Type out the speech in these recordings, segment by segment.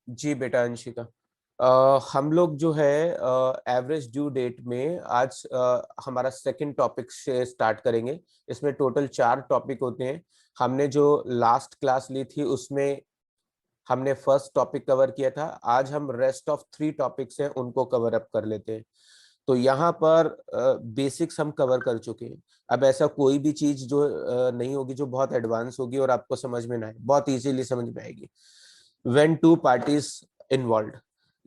जी बेटा अंशिका, हम लोग जो है एवरेज ड्यू डेट में आज हमारा सेकंड टॉपिक से स्टार्ट करेंगे। इसमें टोटल 4 टॉपिक होते हैं। हमने जो लास्ट क्लास ली थी उसमें हमने फर्स्ट टॉपिक कवर किया था। आज हम रेस्ट ऑफ 3 टॉपिक्स हैं उनको कवर अप कर लेते हैं। तो यहाँ पर बेसिक्स हम कवर कर चुके हैं। अब ऐसा कोई भी चीज जो नहीं होगी जो बहुत एडवांस होगी और आपको समझ में ना आए, बहुत इजीली समझ में आएगी। व्हेन टू पार्टीज इन्वॉल्व,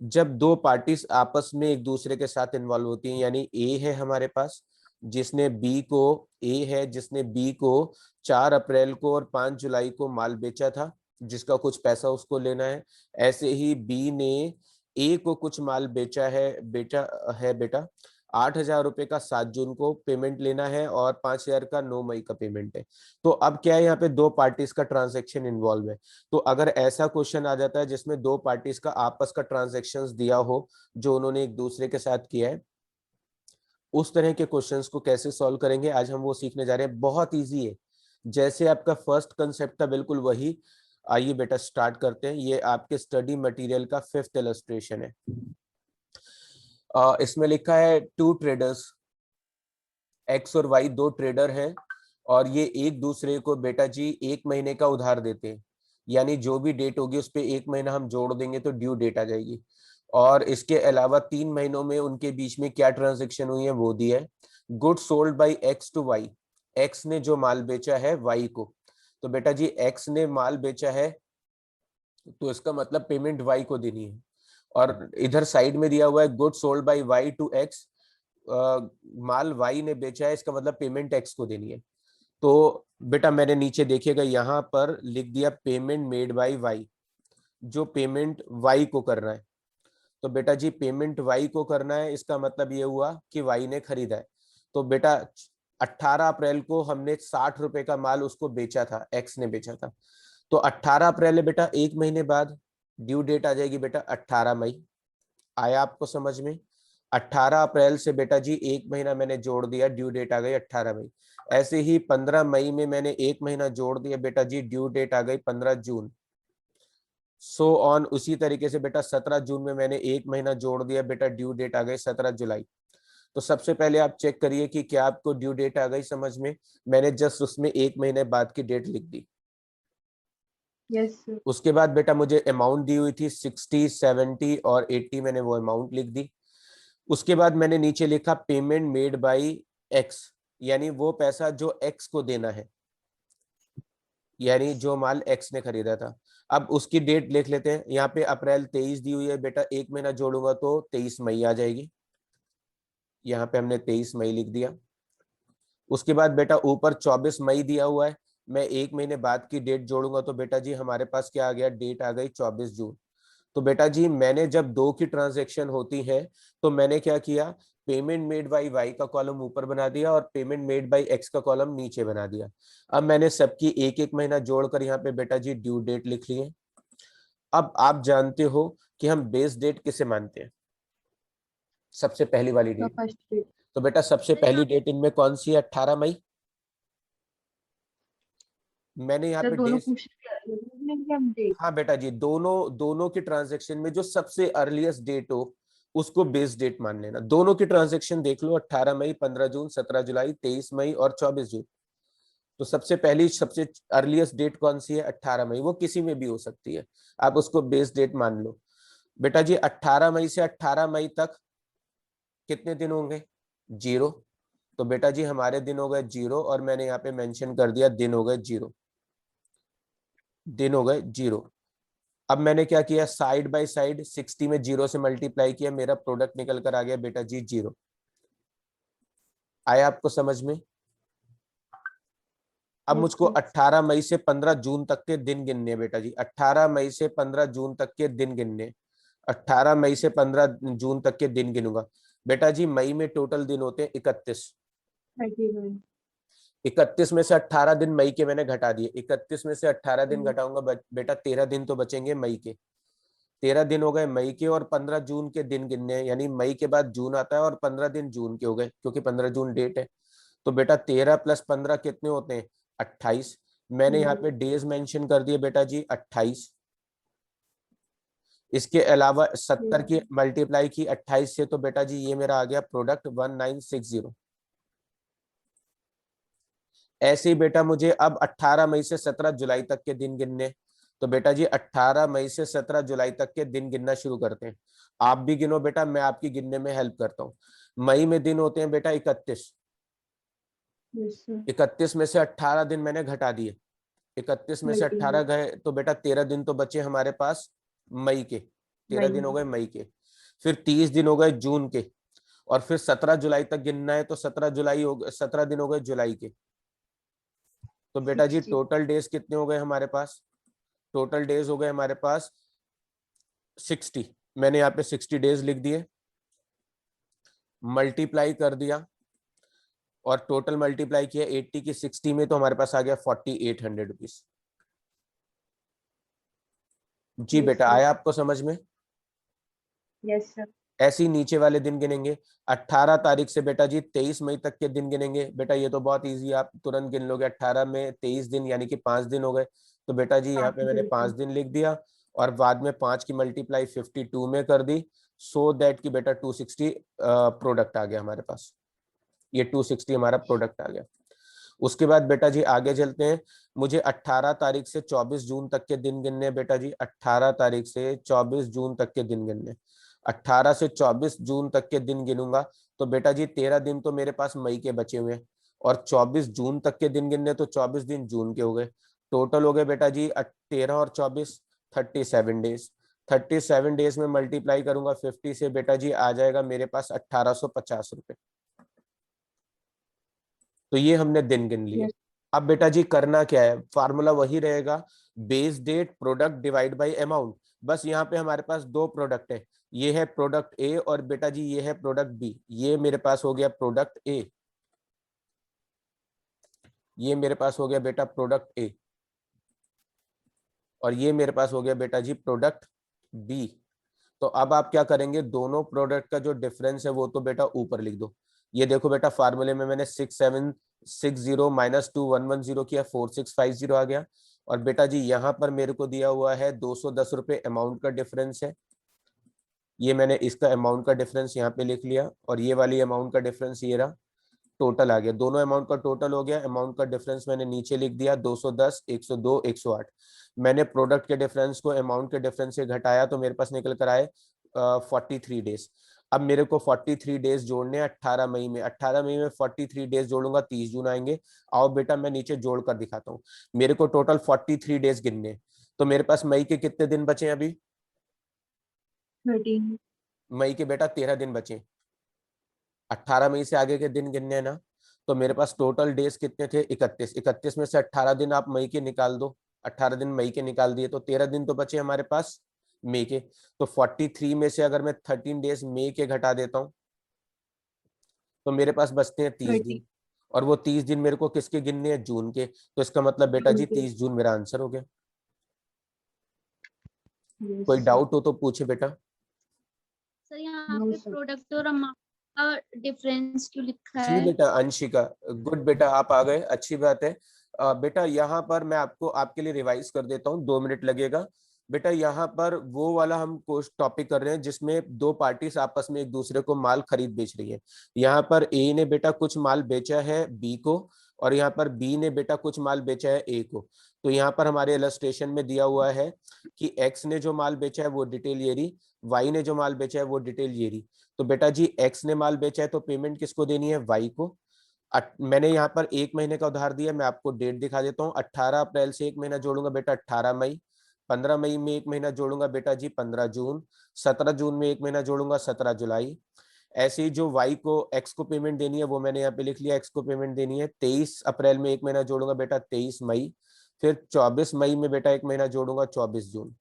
जब दो पार्टीज आपस में एक दूसरे के साथ इन्वॉल्व होती हैं, यानी ए है हमारे पास जिसने बी को ए है जिसने बी को 4 अप्रैल को और 5 जुलाई को माल बेचा था, जिसका कुछ पैसा उसको लेना है। ऐसे ही बी ने ए को कुछ माल बेटा 8,000 रुपए का 7 जून को पेमेंट लेना है और 5,000 का 9 मई का पेमेंट है। तो अब क्या है, यहाँ पे दो पार्टीज का ट्रांजेक्शन इन्वॉल्व है। तो अगर ऐसा क्वेश्चन आ जाता है जिसमें दो पार्टीज का आपस का ट्रांजेक्शन्स दिया हो जो उन्होंने एक दूसरे के साथ किया है, उस तरह के क्वेश्चंस को कैसे सॉल्व करेंगे आज हम वो सीखने जा रहे हैं। बहुत इजी है, जैसे आपका फर्स्ट कंसेप्ट था बिल्कुल वही। आइए बेटा स्टार्ट करते हैं। ये आपके स्टडी मटेरियल का 5th इलस्ट्रेशन है। इसमें लिखा है टू ट्रेडर्स, एक्स और वाई दो ट्रेडर हैं और ये एक दूसरे को बेटा जी 1 महीने का उधार देते हैं। यानी जो भी डेट होगी उस पे 1 महीना हम जोड़ देंगे तो ड्यू डेट आ जाएगी। और इसके अलावा 3 महीनों में उनके बीच में क्या ट्रांजेक्शन हुई है वो दिया है। Good sold by X to Y, X ने जो माल बेचा है वाई को। तो बेटा जी एक्स ने माल बेचा है तो इसका मतलब पेमेंट वाई को देनी है। और इधर साइड में दिया हुआ है good sold by Y to X, माल वाई ने बेचा है इसका मतलब पेमेंट एक्स को देनी है। तो बेटा मैंने नीचे देखिएगा यहाँ पर लिख दिया पेमेंट मेड बाय वाई, जो पेमेंट वाई को करना है। तो बेटा जी पेमेंट वाई को करना है इसका मतलब ये हुआ कि वाई ने खरीदा है। तो बेटा 18 अप्रैल को हमने 60 रुपए का माल उसको बेचा था, एक्स ने बेचा था। तो 18 अप्रैल है बेटा, 1 महीने बाद ड्यू डेट आ जाएगी बेटा 18 मई। आया आपको समझ में? 18 अप्रैल से बेटा जी 1 महीना मैंने जोड़ दिया, ड्यू डेट आ गई 18 मई। ऐसे ही 15 मई में मैंने 1 महीना जोड़ दिया बेटा जी, ड्यू डेट आ गई 15 जून। सो ऑन उसी तरीके से बेटा 17 जून में मैंने 1 महीना जोड़ दिया बेटा, ड्यू डेट आ गई 17 जुलाई। तो सबसे पहले आप चेक करिए कि क्या आपको ड्यू डेट आ गई समझ में। मैंने जस्ट उसमें 1 महीने बाद की डेट लिख दी। Yes sir. उसके बाद बेटा मुझे अमाउंट दी हुई थी 60, 70 और 80, मैंने वो अमाउंट लिख दी। उसके बाद मैंने नीचे लिखा पेमेंट मेड बाय एक्स, यानी वो पैसा जो एक्स को देना है, यानी जो माल एक्स ने खरीदा था। अब उसकी डेट लिख लेते हैं। यहाँ पे अप्रैल 23 दी हुई है बेटा, 1 महीना जोड़ूंगा तो 23 मई आ जाएगी। यहाँ पे हमने 23 मई लिख दिया। उसके बाद बेटा ऊपर 24 मई दिया हुआ है, मैं 1 महीने बाद की डेट जोड़ूंगा तो बेटा जी हमारे पास क्या आ गया, डेट आ गई 24 जून। तो बेटा जी मैंने जब दो की ट्रांजेक्शन होती है तो मैंने क्या किया, पेमेंट मेड बाय वाई का कॉलम ऊपर बना दिया और पेमेंट मेड बाय एक्स का कॉलम नीचे बना दिया। अब मैंने सबकी एक एक महीना जोड़कर यहाँ पे बेटा जी ड्यू डेट लिख लिए। अब आप जानते हो कि हम बेस डेट किसे मानते हैं, सबसे पहली वाली डेट। First date. तो बेटा सबसे पहली डेट इनमें कौन सी है, 18 मई। मैंने यहाँ सर पे दोनों डेज, क्वेश्चन हम डेट। हाँ बेटा जी दोनों दोनों के ट्रांजेक्शन में जो सबसे अर्लीस्ट डेट हो उसको बेस डेट मान लेना। दोनों की ट्रांजेक्शन देख लो, 18 मई, 15 जून, 17 जुलाई, 23 मई और 24 जून। तो सबसे पहली सबसे अर्लीस्ट डेट कौन सी है, 18 मई। वो किसी में भी हो सकती है, आप उसको बेस डेट मान लो। बेटा जी 18 मई से 18 मई तक कितने दिन होंगे, 0। तो बेटा जी हमारे दिन हो गए 0 और मैंने यहाँ पे मेंशन कर दिया दिन हो गए 0, दिन हो गए 0। अब मैंने क्या किया, साइड बाय साइड 60 में 0 से मल्टीप्लाई किया, मेरा प्रोडक्ट निकल कर आ गया बेटा जी 0। आया आपको समझ में? अब यस मुझको सर। 18 मई से 15 जून तक के दिन गिनने हैं बेटा जी, 18 मई से 15 जून तक के दिन गिनने। 18 मई से 15 जून तक के दिन गिनूंगा। बेटा जी मई में टोटल दिन होते हैं 31। 31। 31 में से 18 दिन मई के मैंने घटा दिए, 31 में से 18 दिन घटाऊंगा बेटा 13 दिन तो बचेंगे मई के। 13 दिन हो गए मई के और 15 जून के दिन गिनने हैं, यानी मई के बाद जून आता है और 15 दिन जून के हो गए क्योंकि 15 जून डेट है। तो बेटा 13 + 15 कितने होते हैं, 28। मैंने यहाँ पे डेज मेंशन कर दिए बेटा जी 28। इसके अलावा 70 की Yes. मल्टीप्लाई की 28 से, तो बेटा जी ये मेरा आ गया प्रोडक्ट 1960। ऐसे ही बेटा मुझे अब 18 मई से 17 जुलाई तक के दिन गिनने। तो बेटा जी 18 मई से 17 जुलाई तक के दिन गिनना शुरू करते हैं। आप भी गिनो बेटा, मैं आपकी गिनने में हेल्प करता हूँ। मई में दिन होते हैं बेटा 31। Yes, sir. 31 में से 18 दिन मैंने घटा दिए। 31 में से 18 Multiple. गए तो बेटा 13 दिन तो बचे हमारे पास मई के। 13 दिन हो Mine. गए मई के। फिर 30 दिन हो गए जून के। और फिर 17 जुलाई तक गिनना है, तो 17 जुलाई हो गए, 17 दिन हो गए जुलाई के। तो बेटा जी 60. टोटल डेज कितने हो गए हमारे पास? टोटल डेज हो गए हमारे पास 60। मैंने यहाँ पे 60 डेज लिख दिए, मल्टीप्लाई कर दिया, और टोटल मल्टीप्लाई किया 80 की 60 में, तो हमारे पास आ गया 4800 रुपीज। जी Yes, बेटा, sir. आया आपको समझ में? Yes, sir. ऐसे ही नीचे वाले दिन गिनेंगे। 18 तारीख से बेटा जी 23 मई तक के दिन गिनेंगे। बेटा ये तो बहुत इजी, आप तुरंत गिन लोगे। 18 में 23 दिन यानी कि 5 दिन हो गए। तो बेटा जी यहाँ पे मैंने 5 Possibility. दिन लिख दिया, और बाद में 5 की मल्टीप्लाई 52 में कर दी, सो दैट की बेटा 260 प्रोडक्ट आ गया हमारे पास। ये 260 हमारा प्रोडक्ट आ गया। उसके बाद बेटा जी आगे चलते हैं। मुझे 18 तारीख से 24 जून तक के दिन गिनने हैं बेटा जी। 18 तारीख से 24 जून तक के दिन गिनने। 18 से 24 जून तक के दिन गिनूंगा, तो बेटा जी 13 दिन तो मेरे पास मई के बचे हुए हैं, और 24 जून तक के दिन गिनने, तो 24 दिन जून के हो गए। टोटल हो गए बेटा जी 13 और 24, 37 डेज। 37 डेज में मल्टीप्लाई करूंगा 50 से, बेटा जी आ जाएगा मेरे पास 1850 रुपए। तो ये हमने दिन गिन लिए। Yes. अब बेटा जी करना क्या है? फार्मूला वही रहेगा, base date product divide by amount. बस यहाँ पे हमारे पास दो प्रोडक्ट है, ये है प्रोडक्ट ए, और बेटा जी ये है प्रोडक्ट बी। ये मेरे पास हो गया प्रोडक्ट ए, ये मेरे पास हो गया बेटा प्रोडक्ट ए, और ये मेरे पास हो गया बेटा जी प्रोडक्ट बी। तो अब आप क्या करेंगे, दोनों प्रोडक्ट का जो डिफरेंस है वो तो बेटा ऊपर लिख दो। ये देखो बेटा, फार्मूले में मैंने 6760 माइनस 2110 किया, 4650 आ गया। और बेटा जी यहाँ पर मेरे को दिया हुआ है 210 रुपए अमाउंट का डिफरेंस है। ये मैंने इसका अमाउंट का डिफरेंस यहाँ पे लिख लिया, और ये वाली अमाउंट का डिफरेंस ये रहा। टोटल आ गया, दोनों अमाउंट का टोटल हो गया। अमाउंट का डिफरेंस मैंने नीचे लिख दिया 210, 102, 108। मैंने प्रोडक्ट के डिफरेंस को अमाउंट के डिफरेंस से घटाया, तो मेरे पास निकल कर आए 43 डेज। अब मेरे को 43 डेज जोड़ने हैं 18 मई में। 18 मई में 43 डेज जोड़ूंगा, 30 जून आएंगे। आओ बेटा मैं नीचे जोड़ कर दिखाता हूँ। मेरे को टोटल 43 डेज गिनने हैं। तो मेरे पास मई के कितने दिन बचे हैं अभी? 13. मई के बेटा 13 दिन बचे हैं। 18 मई से आगे के दिन गिनने हैं ना। तो मेरे पास टोटल डेज कितने थे? 31। 31 में से 18 दिन आप मई के निकाल दो। 18 दिन मई के निकाल दिए, तो 13 दिन तो बचे हमारे पास मई के। तो 43 में से अगर मैं 13 डेज मई के घटा देता हूँ, तो मेरे पास बचते हैं 30 30. दिन। और वो 30 दिन मेरे को किसके गिनने हैं? जून के। तो इसका मतलब बेटा जी Okay. 30 जून मेरा आंसर हो गया। Yes, कोई sir. डाउट हो तो पूछे बेटा। सर यहाँ No, पे sir. प्रोडक्ट और अमाउंट का डिफरेंस क्यों लिखा जी है? बेटा अंशिका, गुड बेटा, आप आ गए, अच्छी बात है। बेटा यहाँ पर मैं आपको आपके लिए रिवाइज कर देता हूँ, 2 मिनट लगेगा। बेटा यहाँ पर वो वाला हम कोर्स टॉपिक कर रहे हैं जिसमें दो पार्टीज आपस में एक दूसरे को माल खरीद बेच रही है। यहाँ पर ए ने बेटा कुछ माल बेचा है बी को, और यहाँ पर बी ने बेटा कुछ माल बेचा है ए को। तो यहाँ पर हमारे इलस्ट्रेशन में दिया हुआ है कि एक्स ने जो माल बेचा है वो डिटेल ये रही, वाई ने जो माल बेचा है वो डिटेल ये रही। तो बेटा जी एक्स ने माल बेचा है, तो पेमेंट किसको देनी है? वाई को। मैंने यहाँ पर एक महीने का उधार दिया, मैं आपको डेट दिखा देता हूँ। 18 अप्रैल से एक महीना जोड़ूंगा बेटा 18 मई। 15 मई में एक महीना जोड़ूंगा बेटा जी 15 जून। 17 जून में एक महीना जोड़ूंगा 17 जुलाई। ऐसे ही जो वाई को एक्स को पेमेंट देनी है वो मैंने यहाँ पे लिख लिया, एक्स को पेमेंट देनी है 23 अप्रैल में एक महीना जोड़ूंगा बेटा 23 मई। फिर 24 मई में बेटा एक महीना जोड़ूंगा 24 जून।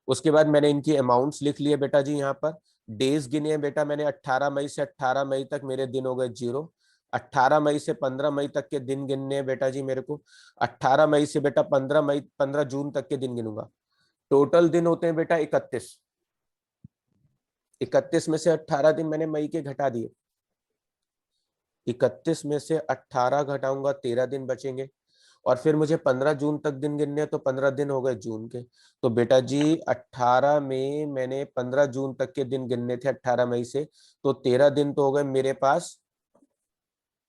उसके बाद मैंने इनकी अमाउंट्स लिख लिए बेटा जी। यहाँ पर डेज गिने हैं बेटा मैंने, 18 मई से 18 मई तक मेरे दिन हो गए 0। 18 मई से 15 मई तक के दिन गिनने हैं बेटा जी मेरे को। 18 मई से बेटा 15 जून तक के दिन गिनूंगा। टोटल दिन होते हैं बेटा 31। 31 में से 18 दिन मैंने मई के घटा दिए। 31 में से 18 घटाऊंगा 13 दिन बचेंगे। और फिर मुझे 15 जून तक दिन गिनने हैं, तो 15 दिन हो गए जून के। तो बेटा जी 18 में मैंने 15 जून तक के दिन गिनने थे 18 मई से, तो 13 दिन तो हो गए मेरे पास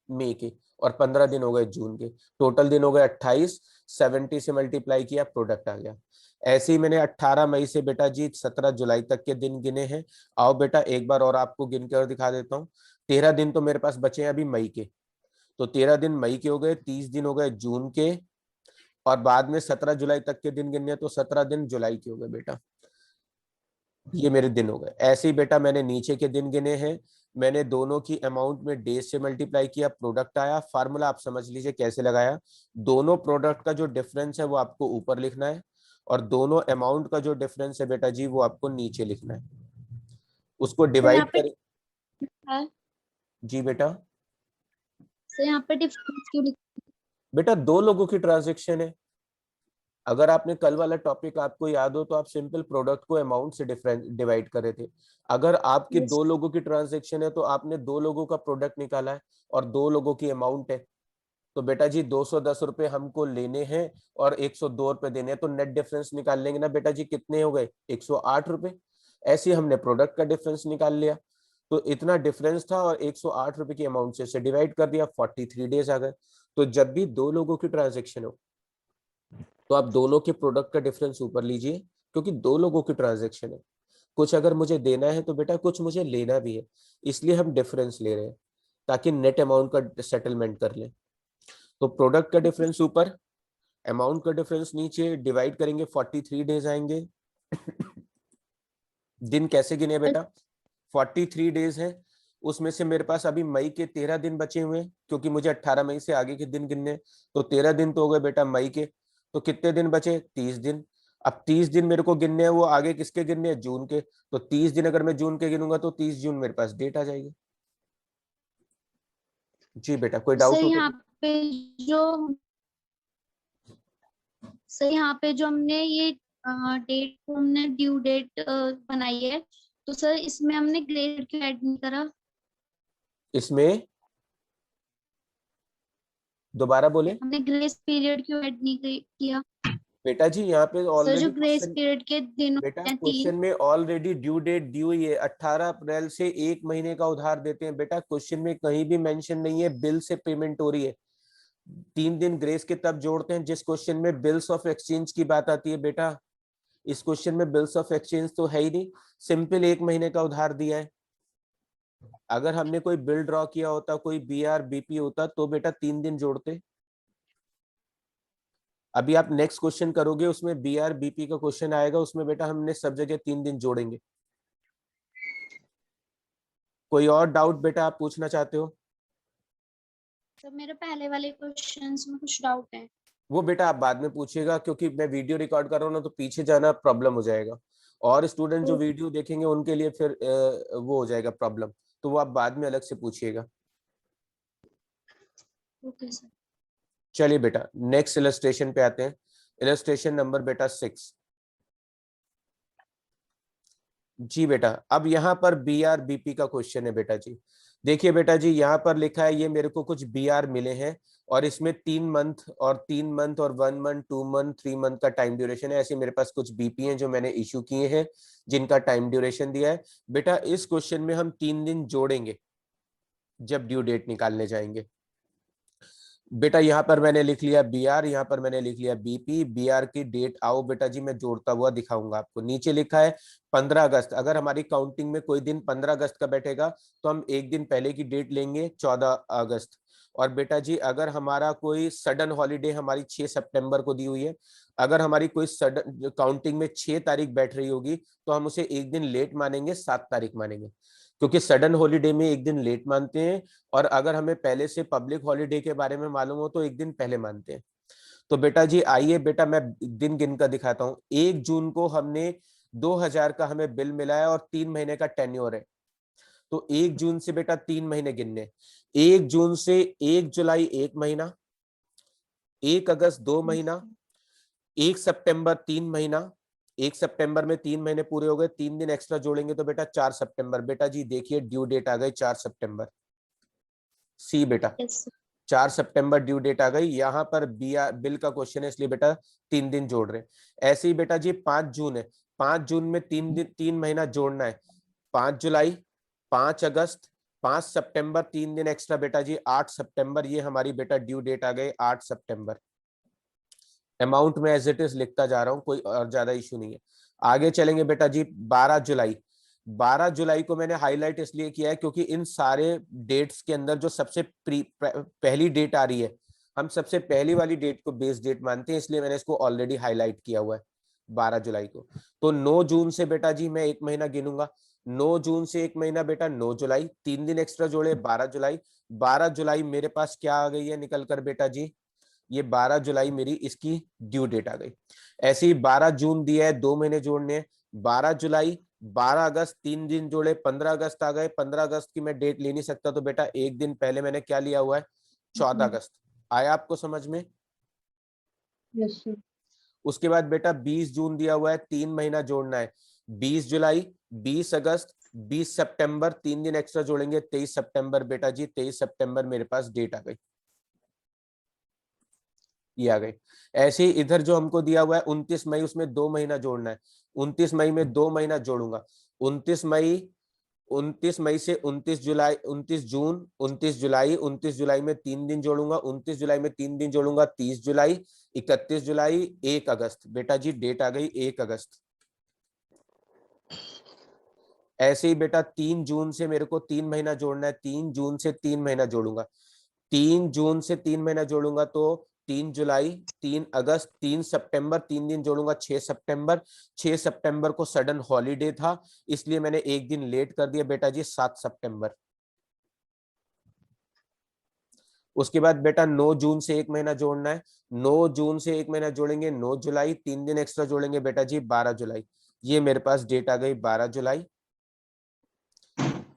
मई के, और 15 दिन हो गए जून के। टोटल दिन हो गए 28। 70 से मल्टीप्लाई किया, प्रोडक्ट आ गया। ऐसे ही मैंने 18 मई से बेटा जी 17 जुलाई तक के दिन गिने हैं। आओ बेटा एक बार और आपको गिन के और दिखा देता हूँ। 13 दिन तो मेरे पास बचे हैं अभी मई के, तो 13 दिन मई के हो गए, 30 दिन हो गए जून के, और बाद में 17 जुलाई तक के दिन गिनने, तो 17 दिन जुलाई के हो गए बेटा। ये मेरे दिन हो गए। ऐसे ही बेटा मैंने नीचे के दिन गिने हैं, मैंने दोनों की अमाउंट में डेज से मल्टीप्लाई किया, प्रोडक्ट आया। फार्मूला आप समझ लीजिए कैसे लगाया। दोनों प्रोडक्ट का जो डिफरेंस है वो आपको ऊपर लिखना है, और दोनों अमाउंट का जो डिफरेंस है बेटा जी वो आपको नीचे लिखना है। उसको सर यहाँ डिवाइड पे कर। है, जी बेटा। सर यहाँ पे डिफरेंस क्यों लिखा बेटा दो लोगों की ट्रांजेक्शन है। अगर आपने कल वाला टॉपिक आपको याद हो तो आप सिंपल प्रोडक्ट को अमाउंट से डिवाइड कर रहे थे। अगर आपके है? दो लोगों की ट्रांजैक्शन है तो आपने दो लोगों का प्रोडक्ट निकाला है और दो लोगों की अमाउंट है। तो बेटा जी 210 रुपए हमको लेने हैं और 102 रुपए देने हैं, तो नेट डिफरेंस निकाल लेंगे ना बेटा जी, कितने हो गए 108 रुपए। ऐसे ही हमने प्रोडक्ट का डिफरेंस निकाल लिया, तो इतना डिफरेंस था और 108 रुपए की अमाउंट से डिवाइड कर दिया, 43 डेज आ गए। तो जब भी दो लोगों की ट्रांजेक्शन हो तो आप दोनों के प्रोडक्ट का डिफरेंस ऊपर लीजिए, क्योंकि दो लोगों की ट्रांजैक्शन है। कुछ अगर मुझे देना है तो बेटा कुछ मुझे लेना भी है, इसलिए हम डिफरेंस ले रहे हैं ताकि नेट अमाउंट का सेटलमेंट कर ले। तो प्रोडक्ट का डिफरेंस ऊपर, अमाउंट का डिफरेंस नीचे, डिवाइड करेंगे 43 डेज आएंगे। दिन कैसे गिने बेटा, 43 डेज है, उसमें से मेरे पास अभी मई के 13 दिन बचे हुए हैं, क्योंकि मुझे 18 मई से आगे के दिन गिनने। तो 13 दिन तो हो गए बेटा मई के, तो कितने दिन बचे 30 दिन। अब 30 दिन मेरे को गिनने हैं, वो आगे किसके गिनने हैं जून के। तो 30 दिन अगर मैं जून के गिनूंगा तो 30 जून मेरे पास डेट आ जाएगी। जी बेटा कोई सर डाउट हो तो। यहाँ पे जो सर यहाँ पे जो हमने ये डेट को हमने ड्यू डेट बनाई है, तो सर इसमें हमने ग्रेड क्यों ऐड नहीं करा? इसमें दोबारा बोले। हमने ग्रेस पीरियड क्यों ऐड नहीं किया? बेटा जी यहाँ पे सर जो ऑलरेडी ग्रेस क्वेश्चन, पीरियड के दिन बेटा होते हैं क्वेश्चन 3। में ऑलरेडी ड्यू डेट दी हुई है, 18 अप्रैल से एक महीने का उधार देते हैं। बेटा क्वेश्चन में कहीं भी मेंशन नहीं है बिल से पेमेंट हो रही है। 3 दिन ग्रेस के तब जोड़ते हैं जिस क्वेश्चन में बिल्स ऑफ एक्सचेंज की बात आती है बेटा। इस क्वेश्चन में बिल्स ऑफ एक्सचेंज तो है ही नहीं, सिंपल एक महीने का उधार दिया है। अगर हमने कोई बिल ड्रॉ किया होता, कोई बीआर बीपी होता, तो बेटा 3 दिन जोड़ते। अभी आप नेक्स्ट क्वेश्चन करोगे उसमें बीआर बीपी का क्वेश्चन आएगा, उसमें बेटा हमने सब जगह 3 दिन जोड़ेंगे। कोई और डाउट बेटा आप पूछना चाहते हो? सर मेरे पहले वाले क्वेश्चंस में कुछ डाउट है। वो बेटा आप बाद में पूछिएगा, क्योंकि मैं वीडियो रिकॉर्ड कर रहा हूँ ना, तो पीछे जाना प्रॉब्लम हो जाएगा, और स्टूडेंट जो वीडियो देखेंगे उनके लिए फिर वो हो जाएगा प्रॉब्लम। तो वो आप बाद में अलग से पूछिएगा। Okay sir. चलिए बेटा नेक्स्ट इलस्ट्रेशन पे आते हैं। इलस्ट्रेशन नंबर बेटा 6। जी बेटा अब यहाँ पर बी आर बीपी का क्वेश्चन है बेटा जी। देखिए बेटा जी यहाँ पर लिखा है, ये मेरे को कुछ बी आर मिले हैं और इसमें 3 मंथ और 3 मंथ और 1 मंथ 2 मंथ 3 मंथ का टाइम ड्यूरेशन है। ऐसे मेरे पास कुछ बीपी हैं जो मैंने इशू किए हैं जिनका टाइम ड्यूरेशन दिया है। बेटा इस क्वेश्चन में हम 3 दिन जोड़ेंगे जब ड्यू डेट निकालने जाएंगे। बेटा यहाँ पर मैंने लिख लिया बी आर, यहाँ पर मैंने लिख लिया बीपी। बी आर की डेट आओ बेटा जी मैं जोड़ता हुआ दिखाऊंगा आपको। नीचे लिखा है 15 अगस्त। अगर हमारी काउंटिंग में कोई दिन 15 अगस्त का बैठेगा तो हम एक दिन पहले की डेट लेंगे 14 अगस्त। और बेटा जी अगर हमारा कोई सडन हॉलीडे हमारी 6 सितंबर को दी हुई है, अगर हमारी कोई सडन काउंटिंग में 6 तारीख बैठ रही होगी तो हम उसे एक दिन लेट मानेंगे, 7 तारीख मानेंगे, क्योंकि सडन हॉलीडे में एक दिन लेट मानते हैं, और अगर हमें पहले से पब्लिक हॉलीडे के बारे में मालूम हो तो एक दिन पहले मानते हैं। तो बेटा जी आइए बेटा मैं दिन गिन कर दिखाता हूँ। 1 जून को हमने 2000 का हमें बिल मिला है और 3 महीने का टेन्योर है। तो 1 जून से बेटा 3 महीने गिनने। 1 जून से 1 जुलाई 1 महीना, 1 अगस्त 2 महीना, 1 सितंबर 3 महीना, 1 सितंबर में 3 महीने पूरे हो गए, 3 दिन एक्स्ट्रा जोड़ेंगे तो बेटा 4 सितंबर। बेटा जी देखिए ड्यू डेट आ गई 4 सितंबर। सी बेटा। यस 4 सितंबर ड्यू डेट आ गई। यहाँ पर बिल का क्वेश्चन है इसलिए बेटा 3 दिन जोड़ रहे हैं। ऐसे ही बेटा जी 5 जून है, 5 जून में 3 महीना जोड़ना है। 5 जुलाई, 5 अगस्त, 5 सितंबर, 3 दिन एक्स्ट्रा बेटा जी 8 सितंबर। ये हमारी बेटा ड्यू डेट आ गई 8 सितंबर। अमाउंट में एज इट इज लिखता जा रहा हूँ, कोई और ज्यादा इशू नहीं है। आगे चलेंगे बेटा जी 12 जुलाई। 12 जुलाई को मैंने हाईलाइट इसलिए किया है क्योंकि इन सारे डेट्स के अंदर जो सबसे पहली डेट आ रही है, हम सबसे पहली वाली डेट को बेस डेट मानते हैं, इसलिए मैंने इसको ऑलरेडी हाईलाइट किया हुआ है 12 जुलाई को। तो 9 जून से बेटा जी मैं 1 महीना गिनूंगा। 9 जून से 1 महीना बेटा 9 जुलाई, 3 दिन एक्स्ट्रा जोड़े 12 जुलाई। 12 जुलाई मेरे पास क्या आ गई है निकल कर बेटा जी, ये 12 जुलाई मेरी इसकी ड्यू डेट आ गई। ऐसे ही 12 जून दिया है, 2 महीने जोड़ने हैं। 12 जुलाई, 12 अगस्त, 3 दिन जोड़े 15 अगस्त आ गए। 15 अगस्त की मैं डेट ले नहीं सकता तो बेटा एक दिन पहले मैंने क्या लिया हुआ है, 14 अगस्त। आया आपको समझ में? Yes sir. उसके बाद बेटा 20 जून दिया हुआ है, 3 महीना जोड़ना है। 20 जुलाई, 20 अगस्त, 20 सितंबर, 3 दिन एक्स्ट्रा जोड़ेंगे 23 सितंबर बेटा जी। 23 सितंबर मेरे पास डेट आ गई, ये आ गई। ऐसे ही इधर जो हमको दिया हुआ है 29 मई, उसमें 2 महीना जोड़ना है। 29 मई में 2 महीना जोड़ूंगा। 29 मई, 29 मई से 29 जुलाई, 29 जून, 29 जुलाई, 29 जुलाई में 3 दिन जोड़ूंगा। 29 जुलाई में 3 दिन जोड़ूंगा 30 जुलाई, 31 जुलाई, 1 अगस्त बेटा जी डेट आ गई 1 अगस्त। ऐसे ही बेटा 3 जून से मेरे को 3 महीना जोड़ना है। 3 जून से 3 महीना जोड़ूंगा। 3 जून से 3 महीना जोड़ूंगा तो 3 जुलाई, 3 अगस्त, 3 सितंबर, 3 दिन जोड़ूंगा 6 सितंबर। 6 सितंबर को सडन हॉलीडे था इसलिए मैंने एक दिन लेट कर दिया बेटा जी 7 सितंबर। उसके बाद बेटा 9 जून से 1 महीना जोड़ना है। 9 जून से 1 महीना जोड़ेंगे 9 जुलाई, 3 दिन एक्स्ट्रा जोड़ेंगे बेटा जी 12 जुलाई। ये मेरे पास डेट आ गई 12 जुलाई।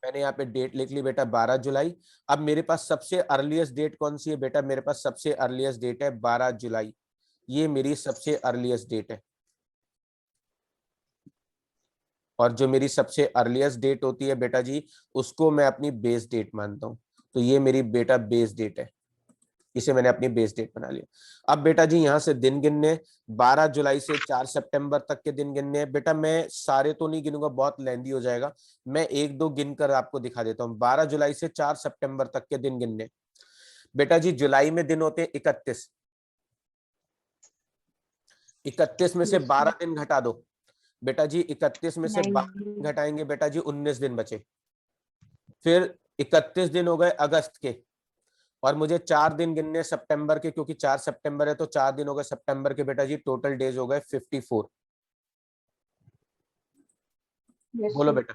मैंने यहाँ पे डेट लिख ली बेटा 12 जुलाई। अब मेरे पास सबसे अर्लीस्ट डेट कौन सी है बेटा, मेरे पास सबसे अर्लीस्ट डेट है 12 जुलाई। ये मेरी सबसे अर्लीस्ट डेट है। और जो मेरी सबसे अर्लीस्ट डेट होती है बेटा जी, उसको मैं अपनी बेस डेट मानता हूँ। तो ये मेरी बेटा बेस डेट है, इसे मैंने अपनी बेस डेट बना लिया। अब बेटा जी यहाँ से दिन गिनने, 12 जुलाई से 4 सितंबर तक के दिन गिनने हैं। बेटा मैं सारे तो नहीं गिनूंगा, बहुत लेंदी हो जाएगा, मैं एक दो गिनकर आपको दिखा देता हूँ। 12 जुलाई से 4 सितंबर तक के दिन गिनने। बेटा जी जुलाई में दिन होते हैं 31, 31 में से 12 दिन घटा दो बेटा जी। 31 में से 12 दिन घटाएंगे बेटा जी 19 दिन बचे। फिर 31 दिन हो गए अगस्त के, और मुझे 4 दिन गिनने सितंबर के, क्योंकि 4 सितंबर है तो 4 दिन हो गए सितंबर के बेटा जी। टोटल डेज हो गए 54। बोलो बेटा।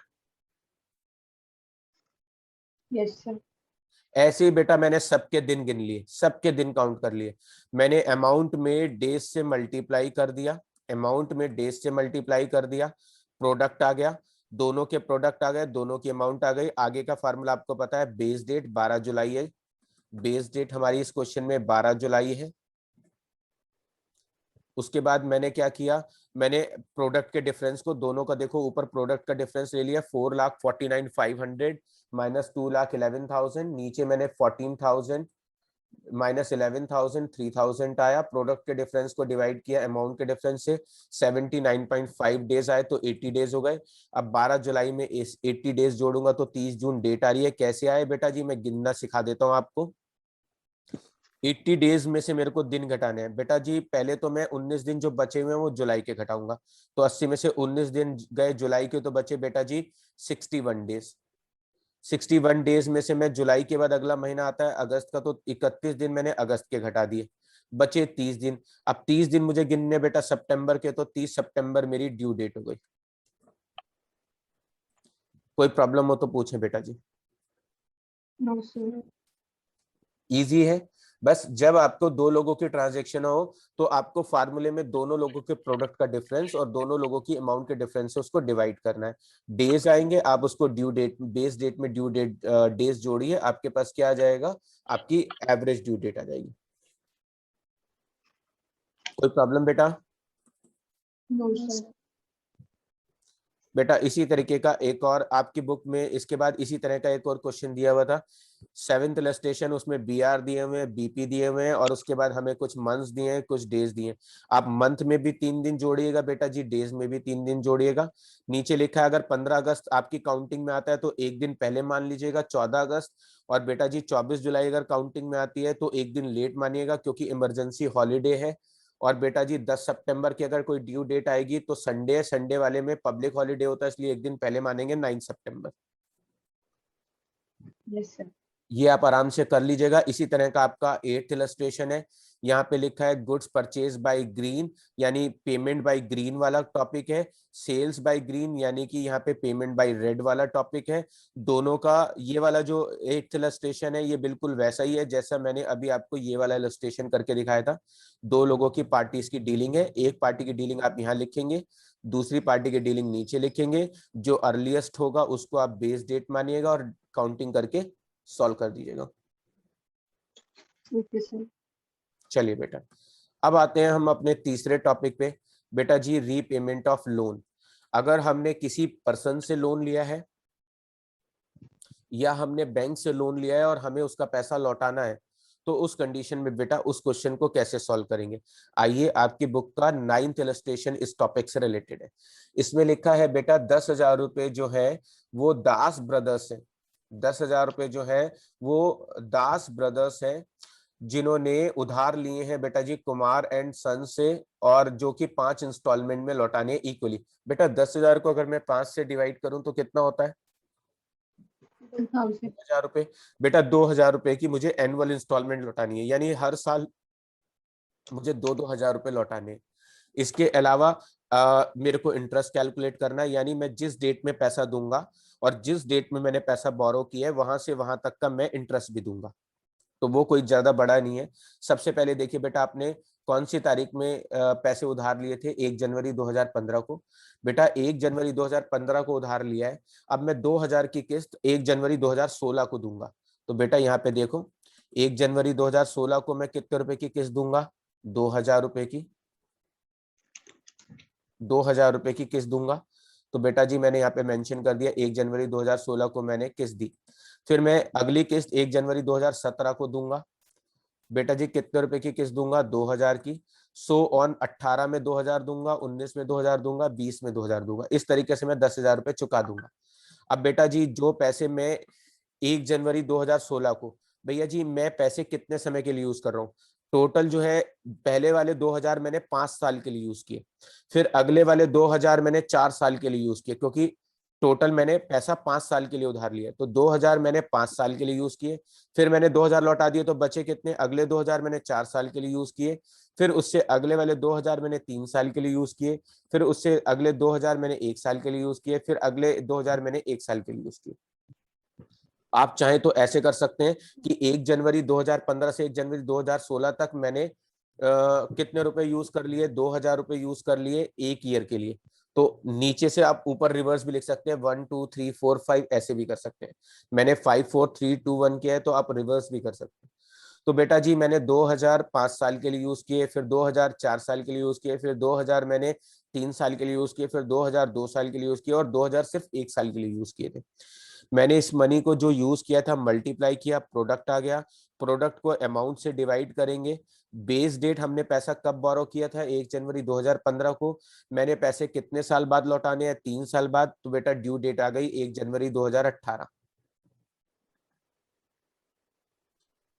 Yes sir. ऐसे ही बेटा मैंने सबके दिन गिन लिए, सबके दिन काउंट कर लिए। मैंने अमाउंट में डेज से मल्टीप्लाई कर दिया, अमाउंट में डेज से मल्टीप्लाई कर दिया, प्रोडक्ट आ गया, दोनों के प्रोडक्ट आ गए, दोनों की अमाउंट आ गई। आगे का फार्मूला आपको पता है, बेस डेट 12 जुलाई है। बेस डेट हमारी इस क्वेश्चन में 12 जुलाई है। उसके बाद मैंने क्या किया, मैंने प्रोडक्ट के डिफरेंस को, दोनों का देखो ऊपर प्रोडक्ट का डिफरेंस ले लिया, 4,49,500 माइनस 2,11,000, नीचे मैंने 14,000 माइनस 11,000, 3,000 आया। प्रोडक्ट के डिफरेंस को डिवाइड किया अमाउंट के डिफरेंस से, 79.5 डेज आए तो 80 डेज हो गए। अब 12 जुलाई में 80 डेज जोड़ूंगा तो 30 जून डेट आ रही है। कैसे आए बेटा जी, मैं गिनना सिखा देता हूँ आपको। 80 डेज में से मेरे को दिन घटाने हैं बेटा जी। पहले तो मैं 19 दिन जो बचे हुए हैं वो जुलाई के घटाऊंगा, तो 80 में से 19 दिन गए जुलाई के, तो बचे बेटा जी 61 डेज। 61 डेज में से मैं जुलाई के बाद अगला महीना आता है अगस्त का, तो 31 दिन मैंने अगस्त के घटा दिए, बचे 30 दिन। अब 30 दिन मुझे गिनने बेटा सितंबर के, तो 30 सितंबर मेरी ड्यू डेट हो गई। कोई प्रॉब्लम हो तो पूछें बेटा जी। No sir. इजी है। बस जब आपको दो लोगों की ट्रांजैक्शन हो तो आपको फार्मूले में दोनों लोगों के प्रोडक्ट का डिफरेंस और दोनों लोगों की अमाउंट के डिफरेंस से उसको डिवाइड करना है। डेज आएंगे, आप उसको ड्यू डेट, बेस डेट में ड्यू डेट डेज जोड़िए, आपके पास क्या आ जाएगा, आपकी एवरेज ड्यू डेट आ जाएगी। कोई प्रॉब्लम बेटा? No sir. बेटा इसी तरीके का एक और आपकी बुक में इसके बाद इसी तरह का एक और क्वेश्चन दिया हुआ था, 7th इलस्ट्रेशन, उसमें बीआर दिए हुए हैं, बीपी दिए हुए हैं, और उसके बाद हमें कुछ मंथ्स दिए हैं, कुछ डेज दिए हैं। आप मंथ में भी 3 दिन जोड़िएगा बेटा जी, डेज में भी 3 दिन जोड़िएगा। नीचे लिखा है अगर 15 अगस्त आपकी काउंटिंग में आता है तो एक दिन पहले मान लीजिएगा 14 अगस्त, और बेटा जी 24 जुलाई अगर काउंटिंग में आती है तो एक दिन लेट मानिएगा क्योंकि इमरजेंसी हॉलीडे है। और बेटा जी 10 सितंबर की अगर कोई ड्यू डेट आएगी तो संडे, संडे वाले में पब्लिक हॉलीडे होता है इसलिए एक दिन पहले मानेंगे 9 सितंबर। Yes sir. ये आप आराम से कर लीजिएगा। इसी तरह का आपका 8th इलस्ट्रेशन है, यहाँ पे लिखा है गुड्स परचेज बाय ग्रीन, यानी पेमेंट बाय ग्रीन वाला टॉपिक है। सेल्स बाय ग्रीन यानी कि यहाँ पे पेमेंट बाय रेड वाला टॉपिक है। दोनों का ये वाला जो 8th इलस्ट्रेशन है ये बिल्कुल वैसा ही है जैसा मैंने अभी आपको ये वाला इलस्ट्रेशन करके दिखाया था। 2 लोगों की पार्टीज की डीलिंग है, एक पार्टी की डीलिंग आप यहाँ लिखेंगे, दूसरी पार्टी की डीलिंग नीचे लिखेंगे, जो अर्लीस्ट होगा उसको आप बेस डेट मानिएगा और काउंटिंग करके सॉल्व कर दीजिएगा। Okay sir. चलिए बेटा, अब आते हैं हम अपने तीसरे टॉपिक पे। बेटा जी रीपेमेंट ऑफ लोन। अगर हमने किसी पर्सन से लोन लिया है या हमने बैंक से लोन लिया है और हमें उसका पैसा लौटाना है तो उस कंडीशन में बेटा उस क्वेश्चन को कैसे सॉल्व करेंगे। आइए, आपकी बुक का 9th इलस्ट्रेशन इस टॉपिक से रिलेटेड है। इसमें लिखा है बेटा 10,000 रुपए जो है वो दास ब्रदर्स है। 10,000 रुपए जो है वो दास ब्रदर्स है जिन्होंने उधार लिए हैं बेटा जी कुमार एंड सन से, और जो कि 5 इंस्टॉलमेंट में लौटाने इक्वली। बेटा 10,000 को अगर मैं 5 से डिवाइड करूं तो कितना होता है? 2000। 2,000 रुपए। बेटा 2,000 रुपए की मुझे एनुअल इंस्टॉलमेंट लौटानी है, यानी हर साल मुझे 2,000 रुपए लौटाने हैं। इसके अलावा मेरे को इंटरेस्ट कैलकुलेट करना है, यानी मैं जिस डेट में पैसा दूंगा और जिस डेट में मैंने पैसा बोरो किया है वहां से वहां तक का मैं इंटरेस्ट भी दूंगा। तो वो कोई ज्यादा बड़ा नहीं है। सबसे पहले देखिए बेटा, आपने कौन सी तारीख में पैसे उधार लिए थे? 1 जनवरी 2015 को। बेटा 1 जनवरी 2015 को उधार लिया है, अब मैं 2,000 की किस्त 1 जनवरी 2016 को दूंगा। तो बेटा यहाँ पे देखो, 1 जनवरी 2016 को मैं कितने रुपए की किस्त दूंगा? 2,000 रुपए की, 2,000 रुपए की किस्त दूंगा। तो बेटा जी मैंने यहाँ पे मेंशन कर दिया 1 जनवरी 2016 को मैंने किस्त दी। फिर मैं अगली किस्त 1 जनवरी 2017 को दूंगा। बेटा जी कितने रुपए की किस्त दूंगा? 2,000 की। सो ऑन 18 में 2,000 दूंगा, 19 में 2,000 दूंगा, 20 में 2,000 दूंगा। इस तरीके से मैं 10,000 रुपए चुका दूंगा। अब बेटा जी जो पैसे मैं 1 जनवरी 2016 को, भैया जी मैं पैसे कितने समय के लिए यूज कर रहा हूँ? टोटल जो है पहले वाले 2,000 मैंने 5 साल के लिए यूज किए, फिर अगले वाले 2,000 मैंने 4 साल के लिए यूज किए, क्योंकि टोटल मैंने पैसा 5 साल के लिए उधार लिया। तो 2,000 मैंने 5 साल के लिए यूज किए, फिर मैंने 2,000 लौटा दिए तो बचे कितने? अगले 2,000 मैंने 4 साल के लिए यूज किए, फिर उससे अगले वाले 2,000 मैंने 3 साल के लिए यूज किए, फिर उससे अगले 2,000 मैंने 1 साल के लिए यूज किए, फिर अगले 2,000 मैंने 1 साल के लिए यूज किए। आप चाहें तो ऐसे कर सकते हैं कि 1 जनवरी 2015 से 1 जनवरी 2016 तक मैंने कितने रुपए यूज कर लिए? 2,000 रुपए यूज कर लिए एक ईयर के लिए। तो नीचे से आप ऊपर रिवर्स भी लिख सकते हैं, 1 2 3 4 5 ऐसे भी कर सकते हैं। मैंने 5 4 3 2 1 किया है तो आप रिवर्स भी कर सकते हैं। तो बेटा जी मैंने 2,000 5 साल के लिए यूज किए, फिर 2,000 4 साल के लिए यूज किए, फिर 2,000 मैंने 3 साल के लिए यूज किए, फिर 2,000 2 साल के लिए यूज किए, और 2,000 सिर्फ 1 साल के लिए यूज किए थे। मैंने इस मनी को जो यूज किया था मल्टीप्लाई किया, प्रोडक्ट आ गया। प्रोडक्ट को अमाउंट से डिवाइड करेंगे। बेस डेट हमने पैसा कब बोरो किया था? 1 जनवरी 2015 को। मैंने पैसे कितने साल बाद लौटाने हैं? 3 साल बाद। तो बेटा ड्यू डेट आ गई 1 जनवरी 2018।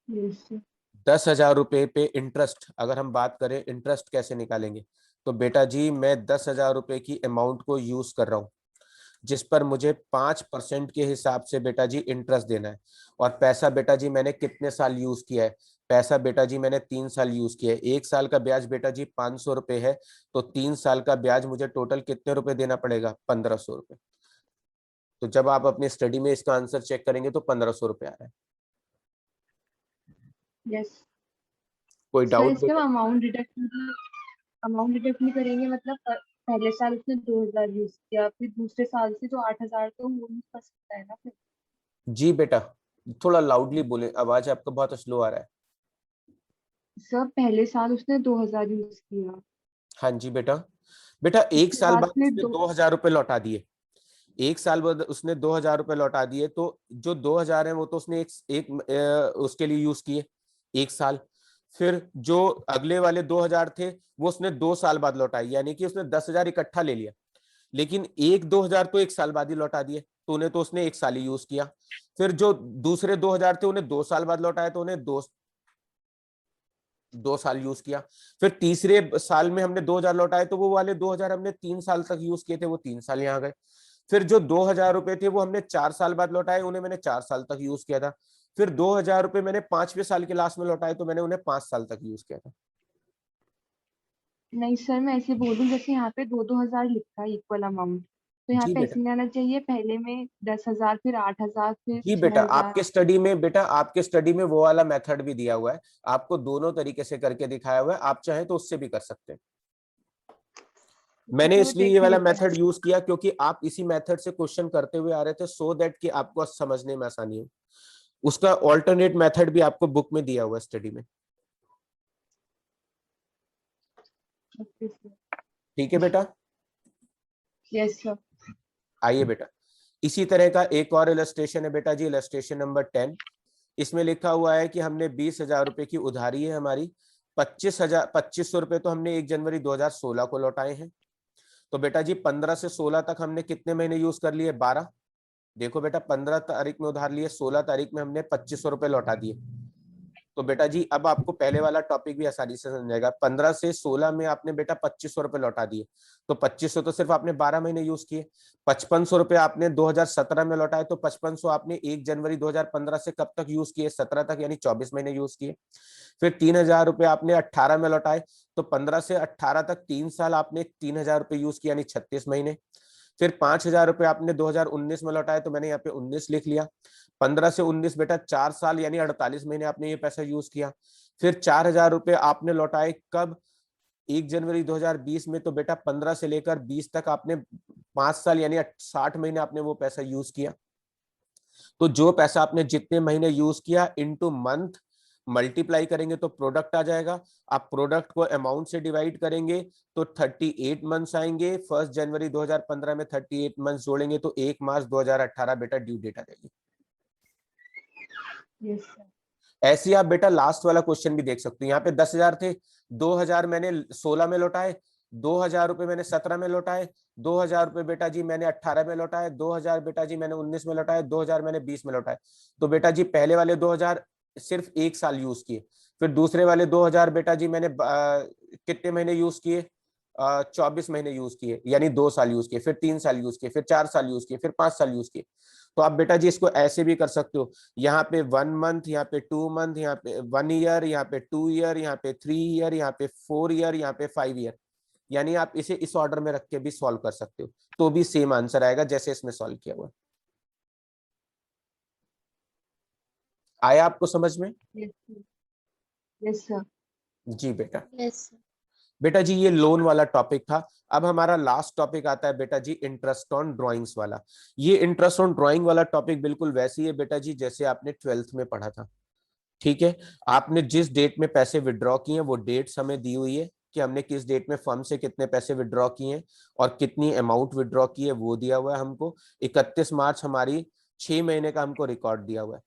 Yes sir. 10,000 रुपए पे इंटरेस्ट, अगर हम बात करें इंटरेस्ट कैसे निकालेंगे, तो बेटा जी मैं 10,000 रुपए की अमाउंट को यूज कर रहा हूँ जिस पर मुझे 5% के हिसाब से बेटा जी इंटरेस्ट देना है। और पैसा बेटा जी मैंने कितने साल यूज किया है? पैसा बेटा जी मैंने 3 साल यूज किया है। 1 साल का ब्याज बेटा जी 500 रुपए है, तो 3 साल का ब्याज मुझे टोटल कितने रुपए देना पड़ेगा? 1,500 रुपए। तो जब आप अपनी स्टडी में इसका आंसर चेक करेंगे तो 1,500 रुपए आ रहा है। यस कोई सर। डाउट इसमें बेटा? अमाउंट डिडक्ट नहीं करेंगे, मतलब पहले साल उसने 2000 यूज किया, फिर दूसरे साल से जो 8,000 तो वो यूज कर सकता है ना फिर। जी बेटा, थोड़ा लाउडली बोले, आवाज आपका बहुत स्लो आ रहा है। सर पहले साल उसने 2000 यूज किया, हाँ जी बेटा। बेटा 1 उसके साल बाद बाद फिर उसने दो। 2,000 रुपए लौटा दिए, एक साल बाद उसने 2,000 रुपए लौटा दिए, तो जो 2,000 है वो तो उसने उसके लिए यूज किए 1 साल। फिर जो अगले वाले 2,000 थे वो उसने 2 साल बाद लौटाई, यानी कि उसने 10,000 इकट्ठा ले लिया, लेकिन 2,000 तो 1 साल बाद ही लौटा दिए, तो उन्हें तो उसने 1 साल ही यूज किया। फिर जो दूसरे 2,000 थे उन्हें 2 साल बाद लौटाया, तो उन्हें 2 साल यूज किया। फिर तीसरे साल में हमने 2,000 लौटाए, तो वो वाले 2,000 हमने 3 साल तक यूज किए थे, वो 3 साल यहाँ गए। फिर जो 2,000 रुपए थे वो हमने 4 साल बाद लौटाए, उन्हें मैंने 4 साल तक यूज किया था। फिर 2,000 रुपए मैंने 5वें साल के लास्ट में लौटाए, तो मैंने उन्हें 5 साल तक यूज किया था। नहीं सर, मैं ऐसे बोलूँ, जैसे यहाँ पे 2-2 हजार लिखा है इक्वल अमाउंट, तो यहाँ जी पे बेटा, ऐसे नहीं आना चाहिए, पहले में 10 हजार, फिर 8 हजार, फिर जी छह बेटा, हजार आपके स्टडी में वो वाला मेथड भी दिया हुआ है, आपको दोनों तरीके से करके दिखाया हुआ है, आप चाहें तो उससे भी कर सकते हैं। मैंने तो वो इसलिए ये देख वाला लेते हैं। मेथड यूज किया क्योंकि आप इसी मेथड से क्वेश्चन करते हुए आ रहे थे, सो दैट कि आपको समझने में आसानी हो। उसका ऑल्टरनेट मेथड भी आपको बुक में दिया हुआ है स्टडी में। Okay sir. ठीक है बेटा, यस सर। आइए बेटा, इसी तरह का एक और इलस्ट्रेशन है बेटा जी, इलस्ट्रेशन नंबर 10। इसमें लिखा हुआ है कि हमने 20,000 रुपए की उधारी है हमारी, 25,000 रुपए तो हमने 1 जनवरी 2016 को लौटाए हैं। तो बेटा जी 15 से 16 तक हमने कितने महीने यूज कर लिए? 12। देखो बेटा, 15 तारीख में उधार लिए, 16 तारीख में हमने 2,500 रुपए लौटा दिए। तो बेटा जी अब आपको पहले वाला टॉपिक भी आसानी से समझ जाएगा। 15 से 16 में आपने बेटा 2,500 रुपए लौटा दिए, तो 2,500 तो सिर्फ आपने 12 महीने यूज किए। 5,500 रुपए आपने 2017 में लौटाए, तो 5,500 आपने 1 जनवरी 2015 से कब तक यूज किए? 17 तक, यानी 24 महीने यूज किए। फिर 3,000 रुपए आपने 18 में लौटाए, तो 15 से 18 तक 3 साल आपने 3,000 रुपए यूज किया, यानी 36 महीने। फिर 5,000 रुपए आपने 2019 में लौटाए, तो मैंने यहाँ पे 19 लिख लिया। 15 से 19 बेटा 4 साल, यानी 48 महीने आपने ये पैसा यूज किया। फिर 4,000 रुपए आपने लौटाए कब? 1 जनवरी 2020 में। तो बेटा 15 से लेकर 20 तक आपने 5 साल यानी 60 महीने आपने वो पैसा यूज किया। तो जो पैसा आपने जितने महीने यूज किया इनटू मंथ मल्टीप्लाई करेंगे तो प्रोडक्ट आ जाएगा। आप प्रोडक्ट को अमाउंट से डिवाइड करेंगे तो 38 मंथ्स आएंगे। 1 जनवरी 2015 में 38 मंथ्स जोड़ेंगे तो 1 मार्च 2018 बेटा ड्यू डेट आ जाएगी। Yes sir. ऐसे ही आप बेटा लास्ट वाला क्वेश्चन भी देख सकते हो। यहाँ पे 10,000 थे, 2,000 मैंने 16 में लौटाए, 2,000 रुपए मैंने 17 में लौटाए, 2,000 रुपए बेटा जी मैंने 18 में लौटाए, 2,000 बेटा जी मैंने 19 में लौटाए, 2,000 मैंने 20 में लौटाए। तो बेटा जी पहले वाले 2,000 सिर्फ 1 साल यूज किए। फिर दूसरे वाले 2,000 बेटा जी मैंने कितने महीने यूज किए? 24 महीने यूज किए, यानी 2 साल यूज किए। फिर 3 साल यूज किए, फिर 4 साल यूज किए, फिर 5 साल यूज किए। तो आप बेटा जी इसको ऐसे भी कर सकते हो, यहाँ पे 1 मंथ, यहाँ पे 2 मंथ, यहाँ पे 1 ईयर, यहाँ पे 2 ईयर, यहाँ पे 3 ईयर, यहाँ पे 4 ईयर, यहाँ पे 5 ईयर। यानी आप इसे इस ऑर्डर में रख के भी सॉल्व कर सकते हो, तो भी सेम आंसर आएगा जैसे इसमें सॉल्व किया हुआ। आया आपको समझ में? Yes sir. Yes sir. जी बेटा। यस। बेटा जी ये लोन वाला टॉपिक था। अब हमारा लास्ट टॉपिक आता है बेटा जी इंटरेस्ट ऑन ड्राइंग्स वाला। ये इंटरेस्ट ऑन ड्राइंग वाला टॉपिक बिल्कुल वैसे ही है बेटा जी जैसे आपने 12th में पढ़ा था। ठीक है, आपने जिस डेट में पैसे विड्रॉ किए वो डेट्स हमें दी हुई है कि हमने किस डेट में फर्म से कितने पैसे विड्रॉ किए और कितनी अमाउंट विड्रॉ की है वो दिया हुआ है हमको। 31 मार्च हमारी 6 महीने का हमको रिकॉर्ड दिया हुआ है।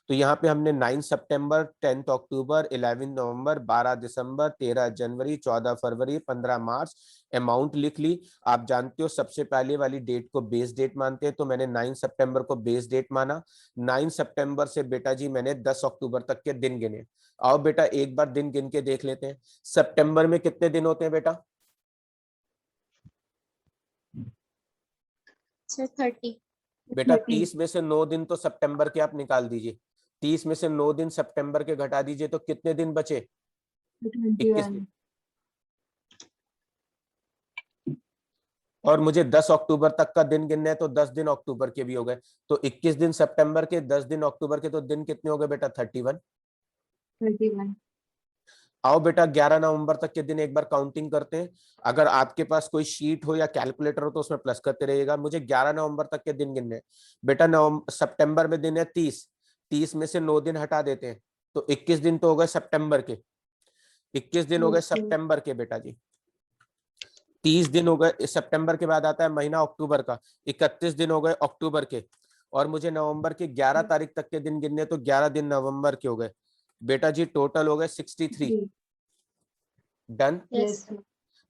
तो यहाँ पे हमने 9 सितंबर, 10 अक्टूबर, 11 नवंबर, 12 दिसंबर, 13 जनवरी, 14 फरवरी, 15 मार्च अमाउंट लिख ली। आप जानते हो सबसे पहले वाली डेट को बेस डेट मानते हैं, तो मैंने 9 सितंबर को बेस डेट माना। 9 सितंबर से बेटा जी मैंने 10 अक्टूबर तक के दिन गिने। आओ बेटा एक बार दिन गिन के देख लेते हैं। सितंबर में कितने दिन होते हैं बेटा? सर 30। बेटा 30। 30 में से 9 दिन तो सितंबर के आप निकाल दीजिए। 30 में से 9 दिन सितंबर के घटा दीजिए तो कितने दिन बचे? 21 दिन। 21। और मुझे 10 अक्टूबर तक का दिन गिनना है तो 10 दिन अक्टूबर के भी हो गए। तो 21 दिन सितंबर के, 10 दिन अक्टूबर के, तो दिन कितने हो गए बेटा? 31। 21। आओ बेटा 11 नवंबर तक के दिन एक बार काउंटिंग करते हैं। अगर आपके पास कोई शीट हो या कैलकुलेटर हो तो उसमें प्लस करते रहिएगा। मुझे 11 नवंबर तक के दिन गिनने हैं बेटा। सितंबर में दिन है 30, 30 में से 9 दिन हटा देते हैं तो 21 दिन तो हो गए सितंबर के। 21 दिन हो गए यस सर। सितंबर के बेटा जी। 30 दिन हो गए, सितंबर के बाद आता है महीना अक्टूबर का, 31 दिन हो गए अक्टूबर के, और मुझे नवंबर के 11 तारीख तक के दिन गिनने, तो 11 दिन नवंबर के हो गए बेटा जी, टोटल हो गए 63। जी डन यस यस सर।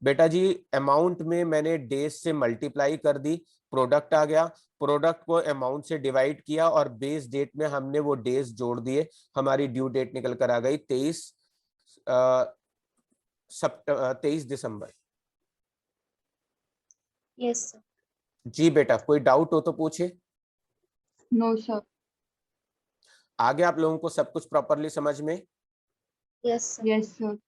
बेटा जी। अमाउंट में मैंने डेज से मल्टीप्लाई कर दी, प्रोडक्ट आ गया, प्रोडक्ट को अमाउंट से डिवाइड किया और बेस डेट में हमने वो डेज जोड़ दिए, हमारी ड्यू डेट निकल कर आ गई 23 दिसंबर। Yes sir. जी बेटा, कोई डाउट हो तो पूछे। No sir. आगे आप लोगों को सब कुछ प्रॉपरली समझ में? Yes sir. Yes sir.